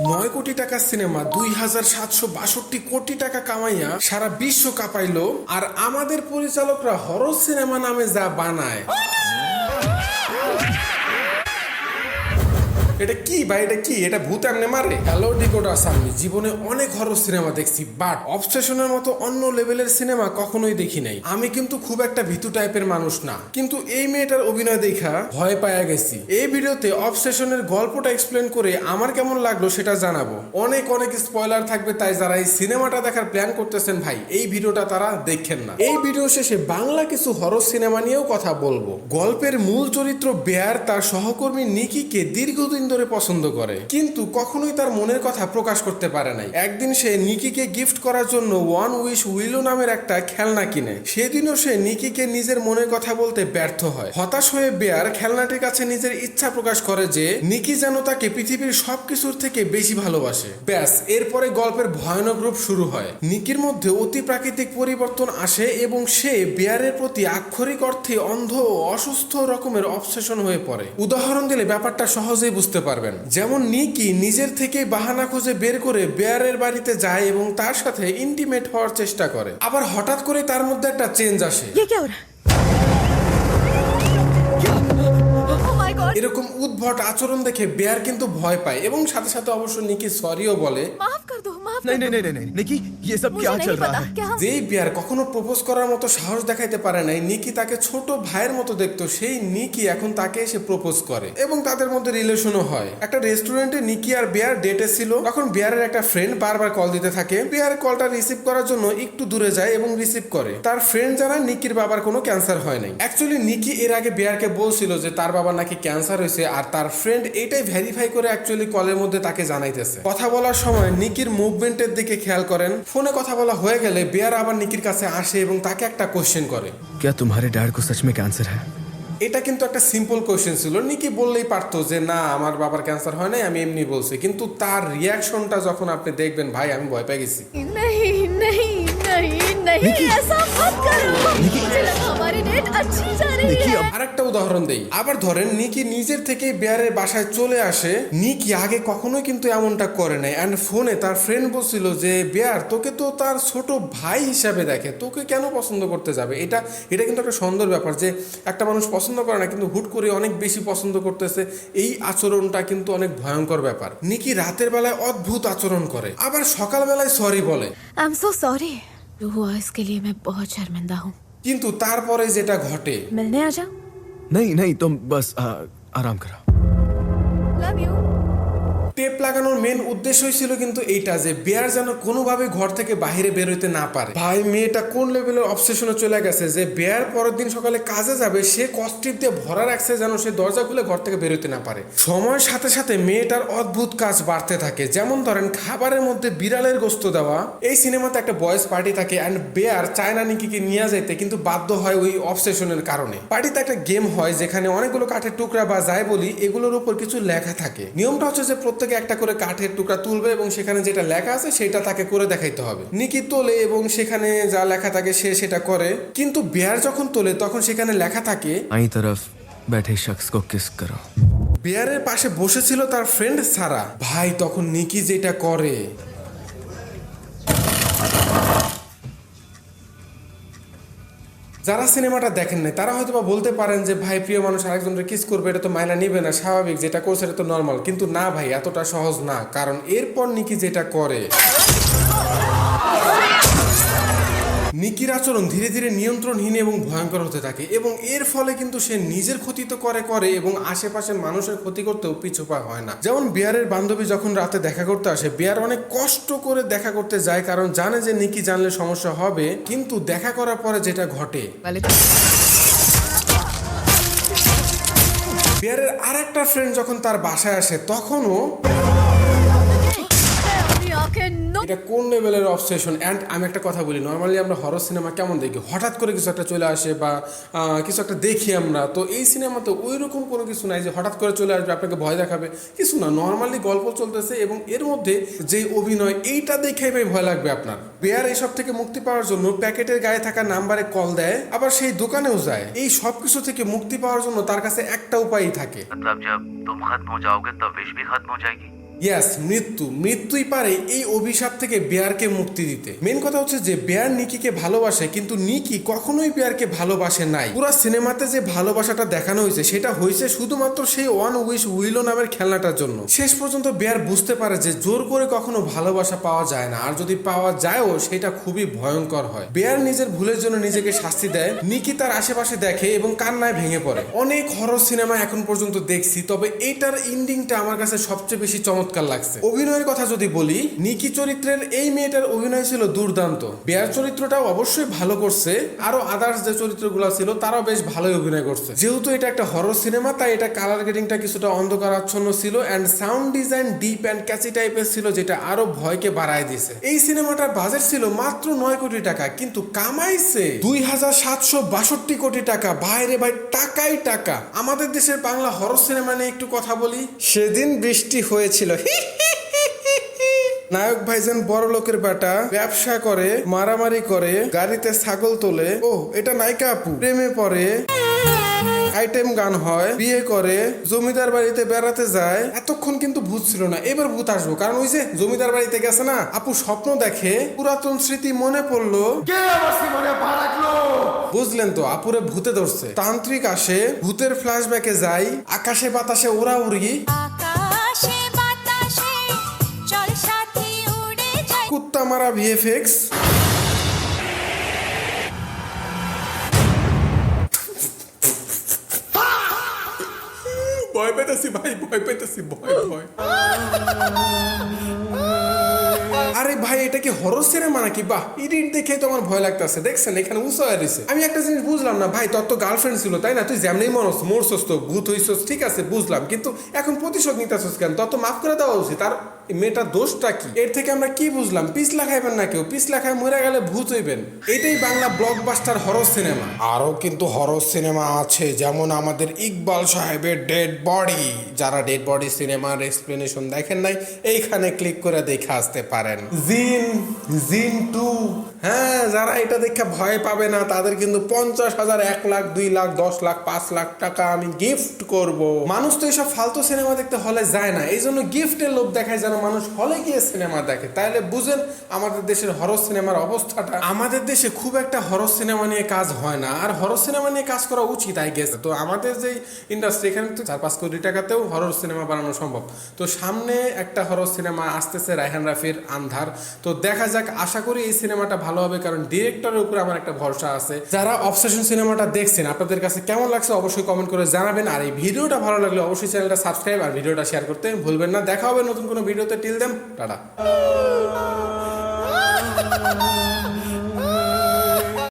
9 কোটি টাকার সিনেমা 2762 কোটি টাকা কামাইয়া সারা বিশ্ব কাঁপাইলো, আর আমাদের পরিচালকরা হরর সিনেমা নামে যা বানায়। এটা কি ভাই, এটা কি? এটা ভূত এমনি মারে? হ্যালো ডিকোডার্স, আমি জীবনে অনেক হরর সিনেমা দেখছি, বাট অবসেশনের মতো অন্য লেভেলের সিনেমা কখনোই দেখি নাই। আমি কিন্তু খুব একটা ভীতু টাইপের মানুষ না, কিন্তু এই মেয়েটার অভিনয় দেখা ভয় পাওয়া গেছি। এই ভিডিওতে অবসেশনের গল্পটা এক্সপ্লেন করে আমার কেমন লাগলো সেটা জানাবো। অনেক অনেক স্পয়লার থাকবে, তাই যারা এই সিনেমাটা দেখার প্ল্যান করতেছেন ভাই, এই ভিডিওটা তারা দেখেন না। এই ভিডিও শেষে বাংলা কিছু হরর সিনেমা নিয়েও কথা বলবো। গল্পের মূল চরিত্র বেয়ার তার সহকর্মী নিকিকে দীর্ঘদিন ধরে পছন্দ করে, কিন্তু কখনোই তার মনের কথা প্রকাশ করতে পারে নাই। একদিন সে নিকিকে গিফট করার জন্য ওয়ান উইশ উইলো নামের একটা খেলনা কিনে। সেদিনও সে নিকিকে নিজের মনের কথা বলতে ব্যর্থ হয়। হতাশ হয়ে বেয়ার খেলনাটির কাছে নিজের ইচ্ছা প্রকাশ করে যে নিকি যেন তাকে পৃথিবীর সবকিছুর থেকে বেশি ভালোবাসে। ব্যাস, এরপরে গল্পের ভয়ানক রূপ শুরু হয়। নিকির মধ্যে অতি প্রাকৃতিক পরিবর্তন আসে এবং সে বেয়ারের প্রতি আক্ষরিক অর্থে অন্ধ ও অসুস্থ রকমের অবসেশন হয়ে পড়ে। উদাহরণ দিলে ব্যাপারটা সহজেই বুঝতে পারবেন। যেমন নিকি নিজের থেকেই বাহানা খুঁজে বের করে বেয়ারের বাড়িতে যায় এবং তার সাথে ইন্টিমেট হওয়ার চেষ্টা করে। আবার হঠাৎ করে তার মধ্যে একটা চেঞ্জ আসে। ये क्या हो रहा है? Oh my God! এরকম উদ্ভট আচরণ দেখে বেয়ার কিন্তু ভয় পায় এবং সাথে সাথে অবশ্য নিকি সরিও বলে। माफ कर दो, माफ नहीं कर नहीं दो। नहीं नहीं नहीं निकी, ये सब मुझे क्या नहीं चल रहा पता है? क्या हम যেই বিয়ার কখনো প্রপোজ করার মতো সাহস দেখাইতে পারে নাই, নিকি তাকে ছোট ভাইয়ের মতো দেখতো, সেই নিকি এখন তাকে এসে প্রপোজ করে এবং তাদের মধ্যে রিলেশনও হয়। একটা রেস্টুরেন্টে নিকি আর বিয়ার ডেটে ছিল, তখন বিয়ারের একটা ফ্রেন্ড বারবার কল দিতে থাকে। বিয়ার কলটা রিসিভ করার জন্য একটু দূরে যায় এবং রিসিভ করে। তার ফ্রেন্ড জানায় নিকির বাবার কোনো ক্যান্সার হয় নাই। অ্যাকচুয়ালি নিকি এর আগে বিয়ারকে বলছিল যে তার বাবার নাকি ক্যান্সার হয়েছে, আর তার ফ্রেন্ড এইটাই ভেরিফাই করে অ্যাকচুয়ালি কলের মধ্যে তাকে জানাইতেছে। কথা বলার সময় নিকির মুভমেন্টের দিকে খেয়াল করেন। ফোনে কথা বলা হয়ে গেলে বিয়ার আবার নিকির কাছে আসে এবং তাকে একটা কোশ্চেন করে। क्या तुम्हारे डैड को सच में कैंसर है? এটা কিন্তু একটা সিম্পল কোশ্চেন ছিল। নিকি বললেই পারতো যে না, আমার বাবার ক্যান্সার হয় নাই, আমি এমনি বলছি। কিন্তু তার রিয়াকশনটা যখন আপনি দেখবেন ভাই, আমি ভয় পেয়ে গেছি। नहीं नहीं नहीं नहीं ऐसा मत करो। मुझे लगा हमारी डेट अच्छी जा रही निकी, है। আরেকটা উদাহরণ দেই। আবার ধরেন নিকি নিজের থেকেই বিয়ারের বাসায় চলে আসে। নিকি আগে কখনোই কিন্তু এমনটা করে নাই, এন্ড ফোনে তার ফ্রেন্ড বলছিল যে বিয়ার তোকে তো তার ছোট ভাই হিসাবে দেখে, তোকে কেন পছন্দ করতে যাবে? এটা কিন্তু একটা সুন্দর ব্যাপার যে একটা মানুষ পছন্দ করে না কিন্তু হুট করে অনেক বেশি পছন্দ করতেছে। এই আচরণটা কিন্তু অনেক ভয়ঙ্কর ব্যাপার। নিকি রাতের বেলায় অদ্ভুত আচরণ করে, আবার সকালবেলায় সরি বলে। I am so sorry. जो हुआ इसके लिए मैं बहुत शर्मिंदा हूँ। কিন্তু তারপরে যেটা ঘটে, मिलने आ जाओ। नहीं नहीं, तुम बस आराम करो। Love you. টেপ লাগানোর মেন উদ্দেশ্যই ছিল কিন্তু এইটা যে বেয়ার যেন কোনোভাবে ঘর থেকে বাইরে বেরোতে না পারে। ভাই, মেয়েটা কোন লেভেলের অবসেশনে চলে গেছে যে বেয়ার পরের দিন সকালে কাজে যাবে, সে কস্টিপ দিয়ে ভরা রাখছে যেন সে দরজা খুলে ঘর থেকে বেরোতে না পারে। সময়ের সাথে সাথে মেয়েটার অদ্ভুত কাজ বাড়তে থাকে। যেমন ধরেন খাবারের মধ্যে বিড়ালের গোস্ত দেওয়া। এই সিনেমাতে একটা বয়েজ পার্টি থাকে অ্যান্ড বেয়ার চায়না নিকিকে নিয়ে যেতে কিন্তু বাধ্য হয় ওই অবসেশনের কারণে। পার্টিতে একটা গেম হয় যেখানে অনেকগুলো কাঠের টুকরা বা যাই বলি এগুলোর উপর কিছু লেখা থাকে। নিয়মটা হচ্ছে যে প্রত্যেকে একটা করে কাঠের টুকরা তুলবে এবং সেখানে যেটা লেখা আছে সেটা তাকে করে দেখাইতে হবে। নিকি তোলে এবং সেখানে যা লেখা থাকে সে সেটা করে, কিন্তু বেয়ার যখন তোলে তখন সেখানে লেখা থাকে आई तरफ बैठे शख्स को किस करो। বেয়ারের পাশে বসেছিল তার ফ্রেন্ড সারা। ভাই, তখন নিকি যেটা করে, যারা সিনেমাটা দেখেন নাই তারা হয়তো বা বলতে পারেন যে ভাই, প্রিয় মানুষ আরেকজনকে কিস করবে, এটা তো মাইনা নিবে না, স্বাভাবিক, যেটা করছে এটা তো নর্মাল। কিন্তু না ভাই, এতটা সহজ না। কারণ এরপর নিকি যেটা করে, নিকির আচরণ ধীরে ধীরে নিয়ন্ত্রণহীন এবং ভয়ঙ্কর হতে থাকে এবং এর ফলে কিন্তু সে নিজের ক্ষতি তো করে এবং আশেপাশের মানুষের ক্ষতি করতেও পিছু পা হয় না। যেমন বিয়ারের বান্ধবী যখন রাতে দেখা করতে আসে, বিয়ার অনেক কষ্ট করে দেখা করতে যায় কারণ জানে যে নিকি জানলে সমস্যা হবে। কিন্তু দেখা করার পরে যেটা ঘটে, বিয়ারের আর একটা ফ্রেন্ড যখন তার বাসায় আসে তখনও अपनी आंखें नो। এটা কোন লেভেলের অবসেশন। অ্যান্ড আমি একটা কথা বলি, নর্মালি আমরা হরর সিনেমা কেমন দেখি, হঠাৎ করে কিছু একটা চলে আসে বা কিছু একটা দেখি আমরা, তো এই সিনেমাতে ওই রকম কোনো কিছু নাই যে হঠাৎ করে চলে আসবে আপনাকে ভয় দেখাবে, কিছু না। নর্মালি গল্প চলতেছে এবং এর মধ্যে যে অভিনয়, এইটা দেখেই ভাই ভয় লাগবে আপনার। বেয়ার এইসব থেকে মুক্তি পাওয়ার জন্য প্যাকেটের গায়ে থাকা নাম্বারে কল দেয়, আবার সেই দোকানেও যায়। এই সব কিছু থেকে মুক্তি পাওয়ার জন্য তার কাছে একটা উপায়ই থাকে। मतलब जब तुम खत्म हो जाओगे तब विश भी खत्म हो जाएगी। ইয়াস, মৃত্যুই পারে এই অভিশাপ থেকে বেয়ারকে মুক্তি দিতে। মেন কথা হচ্ছে যে বেয়ার নিকিকে ভালোবাসে, কিন্তু নিকি কখনোই বেয়ারকে ভালোবাসে নাই। পুরো সিনেমাতে যে ভালোবাসাটা দেখানো হয়েছে সেটা হয়েছে শুধুমাত্র সেই ওয়ান উইশ উইলো নামের খেলনাটার জন্য। শেষ পর্যন্ত বেয়ার বুঝতে পারে যে জোর করে কখনো ভালোবাসা পাওয়া যায় না, আর যদি পাওয়া যায়ও সেটা খুবই ভয়ঙ্কর হয়। বেয়ার নিজের ভুলের জন্য নিজেকে শাস্তি দেয়। নিকি তার আশেপাশে দেখে এবং কান্নায় ভেঙে পড়ে। অনেক হরর সিনেমা এখন পর্যন্ত দেখছি, তবে এইটার এন্ডিংটা আমার কাছে সবচেয়ে বেশি চমৎকার লাগছে। অভিনয়ের কথা যদি বলি, নিকি চরিত্রের এই মেয়েটার অভিনয় ছিল দুর্দান্ত। বেয়ার চরিত্রটাও অবশ্যই ভালো করছে, আরো আদার্স যে চরিত্রগুলো ছিল তারাও বেশ ভালোই অভিনয় করছে। যেহেতু এটা একটা হরর সিনেমা, তাই এটা কালার গ্রেডিংটা কিছুটা অন্ধকারাচ্ছন্ন ছিল, and sound design deep and catchy টাইপের ছিল, যেটা আরো ভয়কে বাড়ায় দিছে। এই সিনেমাটার বাজেট ছিল মাত্র 9 কোটি টাকা, কিন্তু কামাইছে 2762 কোটি টাকা। বাইরে ভাই টাকাই টাকা। আমাদের দেশের বাংলা হরর সিনেমা নিয়ে একটু কথা বলি। সেদিন বৃষ্টি হয়েছিল। নায়ক ভাইজান বড় লোকের বেটা, ব্যবসা করে, মারামারি করে, গাড়িতে ছাগল তোলে। ও এটা নায়িকা আপু, প্রেমে পড়ে, আইটেম গান হয়, বিয়ে করে, জমিদার বাড়িতে বেড়াতে যায়। এতক্ষণ কিন্তু ভূত ছিল না, এবার ভূত আসবো। কারণ ওই যে জমিদার বাড়িতে গেছে না, আপু স্বপ্ন দেখে, পুরাতন স্মৃতি মনে পড়লো। বুঝলেন তো, আপুরে ভূতে ধরছে। তান্ত্রিক আসে, ভূতের ফ্ল্যাশব্যাকে যাই, আকাশে বাতাসে ওড়াউড়ি, কুত্তা মারা ভিএফএক্স। ভয় পেতেছি ভাই, ভয় পেতেছি, ভয়। আরে ভাই, এটা কি হরর সিনেমা নাকি? বাহ, এডিট দেখে তো আমার ভয় লাগতেছে। দেখছেন এখানে উঁচু হয়ে রয়েছে। আমি একটা জিনিস বুঝলাম না ভাই, তোর তো গার্লফ্রেন্ড ছিল তাই না? তুই যেমনি মরছস তো, ভূত হইছস, ঠিক আছে বুঝলাম, কিন্তু এখন প্রতিশোধ নিতেছস কেন? তোর তো মাফ করে দেওয়া উচিত। আর মেয়েটার দোষটা কি? এর থেকে আমরা কি বুঝলাম? পিছলা খাইবেন না কেউ, পিছলা খায় মরে গেলে ভূত হইবেন। এটাই বাংলা ব্লকবাস্টার হরর সিনেমা। আরো কিন্তু হরর সিনেমা আছে, যেমন আমাদের ইকবাল সাহেবের ডেড বডি। যারা ডেড বডি সিনেমার এক্সপ্লেনেশন দেখেন নাই, এইখানে ক্লিক করে দেখে আসতে পারেন। জিন 2, হ্যাঁ, যারা এটা দেখে ভয় পাবে না তাদের কিন্তু 50,000, 1 লাখ, 2 লাখ, 10 লাখ, 5 লাখ টাকা আমি গিফট করব। মানুষ তো এইসব ফালতু সিনেমা দেখতে হলে যায় না, এই জন্য গিফটের লোভ দেখায় যেন মানুষ হলে গিয়ে সিনেমা দেখে। তাইলে বুঝেন আমাদের দেশের হরর সিনেমার অবস্থাটা। আমাদের দেশে খুব একটা হরর সিনেমা নিয়ে কাজ হয় না, আর হরর সিনেমা নিয়ে কাজ করা উচিত আই গেস। তো আমাদের যে ইন্ডাস্ট্রি, এখানে তো 4-5 কোটি টাকাতেও হরর সিনেমা বানানো সম্ভব। তো সামনে একটা হরর সিনেমা আসতেছে, রায়হান রাফির আন্ধার। তো দেখা যাক, আশা করি এই সিনেমাটা ভালো হবে, কারণ ডিরেক্টরের উপরে আমার একটা ভরসা আছে। যারা অবসেশন সিনেমাটা দেখছেন, আপনাদের কাছে কেমন লাগছে অবশ্যই কমেন্ট করে জানাবেন। আর এই ভিডিওটা ভালো লাগলে অবশ্যই চ্যানেলটা সাবস্ক্রাইব আর ভিডিওটা শেয়ার করতে ভুলবেন না। দেখা হবে নতুন কোনো ভিডিওতে। Till then, tata.